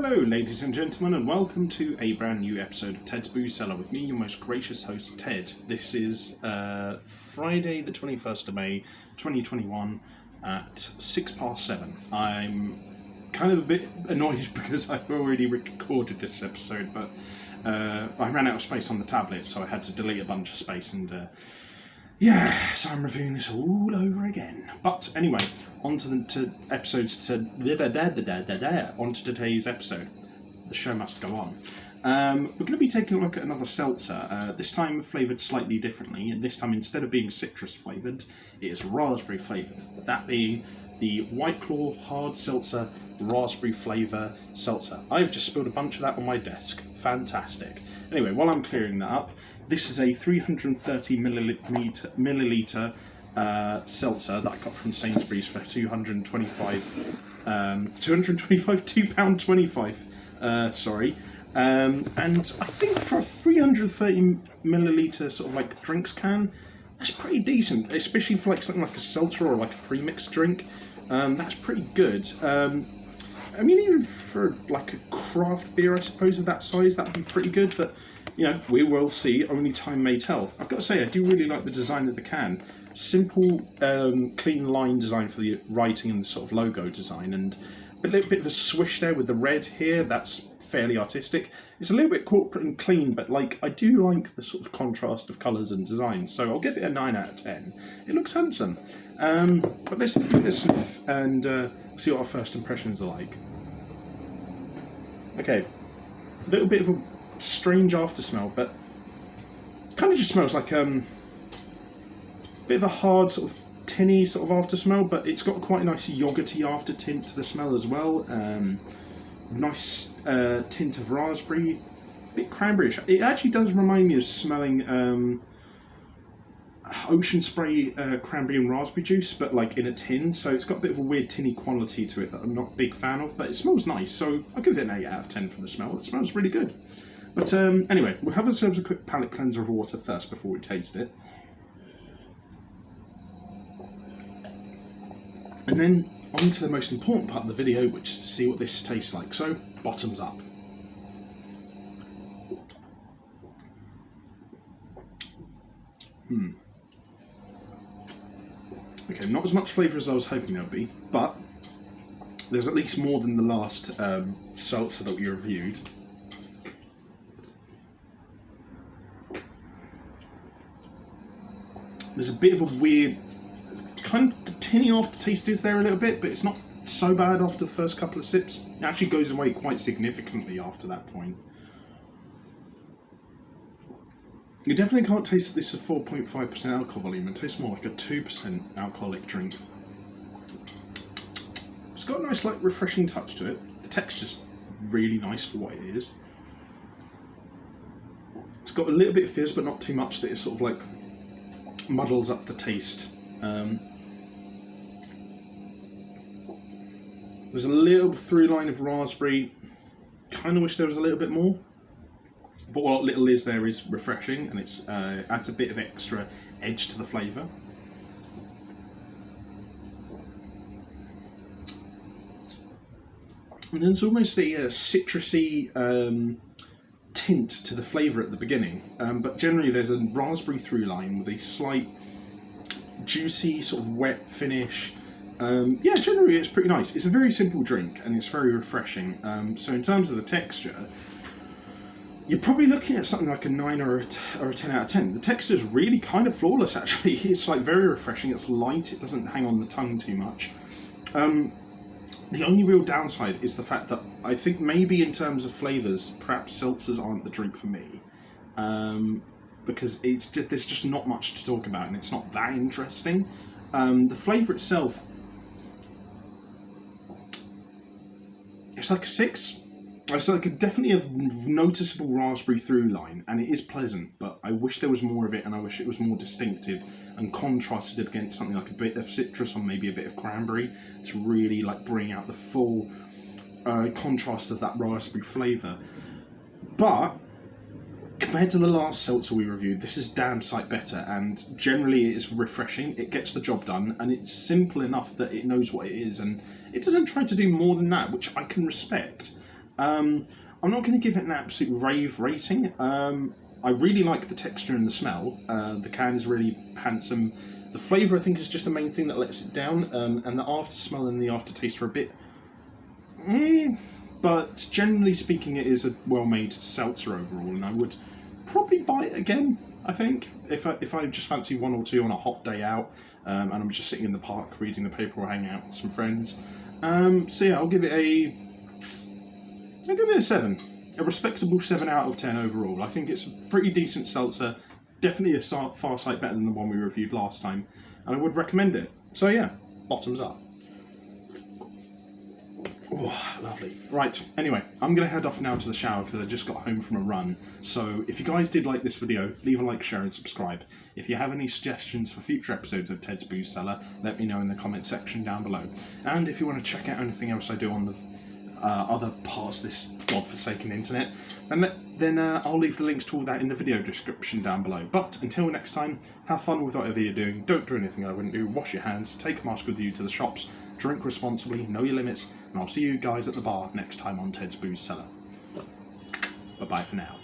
Hello, ladies and gentlemen, and welcome to a brand new episode of Ted's Booze Cellar with me, your most gracious host, Ted. This is Friday, the 21st of May, 2021, at 7:06. I'm kind of a bit annoyed because I've already recorded this episode, but I ran out of space on the tablet, so I had to delete a bunch of space, and so I'm reviewing this all over again. But anyway, on to today's episode. The show must go on. We're going to be taking a look at another seltzer, this time flavoured slightly differently, and this time instead of being citrus flavoured, it is raspberry flavoured. That being the White Claw Hard Seltzer Raspberry Flavour Seltzer. I've just spilled a bunch of that on my desk. Fantastic. Anyway, while I'm clearing that up, this is a 330 milliliter seltzer that I got from Sainsbury's for £2.25, and I think for a 330 milliliter sort of like drinks can, that's pretty decent, especially for like something like a seltzer or like a pre-mixed drink. That's pretty good. I mean, even for like a craft beer, I suppose, of that size, that would be pretty good, but you know, we will see. Only time may tell. I've got to say, I do really like the design of the can. Simple, clean line design for the writing and the sort of logo design, and a little bit of a swish there with the red here. That's fairly artistic. It's a little bit corporate and clean, but like I do like the sort of contrast of colours and designs, so I'll give it a 9 out of 10. It looks handsome. But let's give it a sniff and see what our first impressions are like. Okay, a little bit of a strange after smell, but it kind of just smells like bit of a hard sort of tinny sort of after smell, but it's got quite a nice yogurty after tint to the smell as well. Nice tint of raspberry, a bit cranberryish. It actually does remind me of smelling Ocean Spray cranberry and raspberry juice, but like in a tin, so it's got a bit of a weird tinny quality to it that I'm not a big fan of, but it smells nice, so I'll give it an 8 out of 10 for the smell. It smells really good. But anyway, we'll have ourselves a quick palate cleanser of water first before we taste it. And then on to the most important part of the video, which is to see what this tastes like. So, bottoms up. Okay, not as much flavour as I was hoping there would be, but there's at least more than the last seltzer that we reviewed. There's a bit of a weird, kind of the tinny aftertaste is there a little bit, but it's not so bad after the first couple of sips. It actually goes away quite significantly after that point. You definitely can't taste this at 4.5% alcohol volume. It tastes more like a 2% alcoholic drink. It's got a nice, like, refreshing touch to it. The texture's really nice for what it is. It's got a little bit of fizz, but not too much that it sort of like muddles up the taste. There's a little through line of raspberry. Kind of wish there was a little bit more. But what little is there is refreshing, and it's adds a bit of extra edge to the flavour. And there's almost a citrusy tint to the flavour at the beginning, but generally there's a raspberry through line with a slight juicy sort of wet finish. Generally it's pretty nice. It's a very simple drink and it's very refreshing. So in terms of the texture, you're probably looking at something like a 9 or a 10 out of 10. The texture's really kind of flawless, actually. It's like very refreshing, it's light, it doesn't hang on the tongue too much. The only real downside is the fact that I think maybe in terms of flavours, perhaps seltzers aren't the drink for me. Because there's just not much to talk about and it's not that interesting. The flavour itself, it's like a 6. It's like definitely a noticeable raspberry through line, and it is pleasant, but I wish there was more of it, and I wish it was more distinctive and contrasted against something like a bit of citrus or maybe a bit of cranberry to really like bring out the full contrast of that raspberry flavour. But compared to the last seltzer we reviewed, this is damn sight better, and generally it is refreshing, it gets the job done, and it's simple enough that it knows what it is, and it doesn't try to do more than that, which I can respect. I'm not going to give it an absolute rave rating. I really like the texture and the smell. The can is really handsome. The flavour, I think, is just the main thing that lets it down, and the after smell and the aftertaste are a bit... but generally speaking, it is a well-made seltzer overall, and I would probably buy it again, I think, if I just fancy one or two on a hot day out, and I'm just sitting in the park reading the paper or hanging out with some friends. So yeah, I'll give it a 7. A respectable 7 out of 10 overall. I think it's a pretty decent seltzer, definitely a far sight better than the one we reviewed last time, and I would recommend it. So yeah, bottoms up. Oh, lovely. Right, anyway, I'm going to head off now to the shower because I just got home from a run. So if you guys did like this video, leave a like, share and subscribe. If you have any suggestions for future episodes of Ted's Booze Cellar, let me know in the comment section down below. And if you want to check out anything else I do on the other parts of this godforsaken internet, then I'll leave the links to all that in the video description down below. But until next time, have fun with whatever you're doing, don't do anything I wouldn't do, wash your hands, take a mask with you to the shops, drink responsibly, know your limits, and I'll see you guys at the bar next time on Ted's Booze Cellar. Bye bye for now.